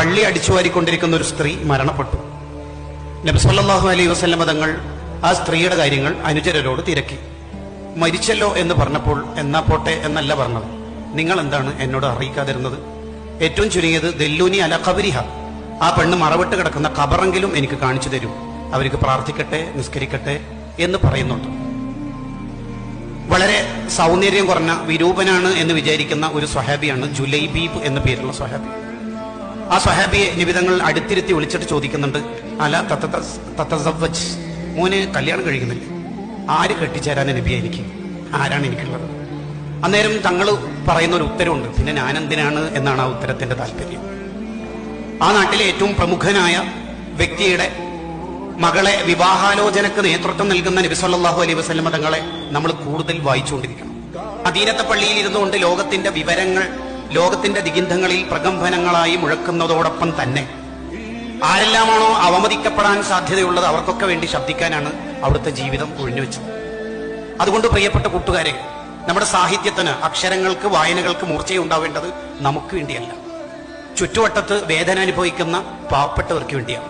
പള്ളി അടിച്ചുവാരിക്കൊണ്ടിരിക്കുന്ന ഒരു സ്ത്രീ മരണപ്പെട്ടു. നബി സല്ലല്ലാഹു അലൈഹി വസല്ലം തങ്ങൾ ആ സ്ത്രീയുടെ കാര്യങ്ങൾ അനുചരരോട് തിരക്കി. മരിച്ചല്ലോ എന്ന് പറഞ്ഞപ്പോൾ എന്നാ പോട്ടെ എന്നല്ല പറഞ്ഞത്, നിങ്ങൾ എന്താണ് എന്നോട് അറിയിക്കാതിരുന്നത്? ഏറ്റവും ചുരുങ്ങിയത് ദല്ലൂനി അല ഖബരിഹ, ആ പെണ്ണ് മറവിട്ട് കിടക്കുന്ന ഖബറെങ്കിലും എനിക്ക് കാണിച്ചു തരൂ, അവർക്ക് പ്രാർത്ഥിക്കട്ടെ, നിസ്കരിക്കട്ടെ എന്ന് പറയുന്നുണ്ട്. വളരെ സൗന്ദര്യം കുറഞ്ഞ വിരൂപനാണ് എന്ന് വിചാരിക്കുന്ന ഒരു സ്വഹാബിയാണ് ജുലൈബീബ് എന്ന പേരുള്ള സ്വഹാബി. ആ സ്വഹാബിയെ നിബിതങ്ങൾ അടുത്തിരുത്തി വിളിച്ചിട്ട് ചോദിക്കുന്നുണ്ട്, അല തതസവ്വജ്, മോനെ കല്യാണം കഴിക്കുന്നില്ലേ? ആര് കെട്ടിച്ചേരാൻ നബിയെ എനിക്ക്? ആരാണ് എനിക്കുള്ളത്? അന്നേരം തങ്ങൾ പറയുന്ന ഒരു ഉത്തരവുണ്ട്, പിന്നെ ഞാനെന്തിനാണ് എന്നാണ് ആ ഉത്തരത്തിന്റെ താല്പര്യം. ആ നാട്ടിലെ ഏറ്റവും പ്രമുഖനായ വ്യക്തിയുടെ മകളെ വിവാഹാലോചനക്ക് നേതൃത്വം നൽകുന്ന നബി സല്ലല്ലാഹു അലൈഹി വസല്ലം തങ്ങളെ നമ്മൾ കൂടുതൽ വായിച്ചുകൊണ്ടിരിക്കണം. മദീനത്തെ പള്ളിയിൽ ഇരുന്നുകൊണ്ട് ലോകത്തിന്റെ വിവരങ്ങൾ ലോകത്തിന്റെ ദിഗന്ധങ്ങളിൽ പ്രകമ്പനങ്ങളായി മുഴക്കുന്നതോടൊപ്പം തന്നെ ആരെല്ലാമാണോ അവമതിക്കപ്പെടാൻ സാധ്യതയുള്ളത് അവർക്കൊക്കെ വേണ്ടി ശബ്ദിക്കാനാണ് അവിടുത്തെ ജീവിതം ഒഴിഞ്ഞുവെച്ചത്. അതുകൊണ്ട് പ്രിയപ്പെട്ട കൂട്ടുകാരെ, നമ്മുടെ സാഹിത്യത്തിന്, അക്ഷരങ്ങൾക്ക്, വായനകൾക്ക് മൂർച്ചയുണ്ടാവേണ്ടത് നമുക്ക് വേണ്ടിയല്ല, ചുറ്റുവട്ടത്ത് വേദന അനുഭവിക്കുന്ന പാവപ്പെട്ടവർക്ക് വേണ്ടിയാണ്.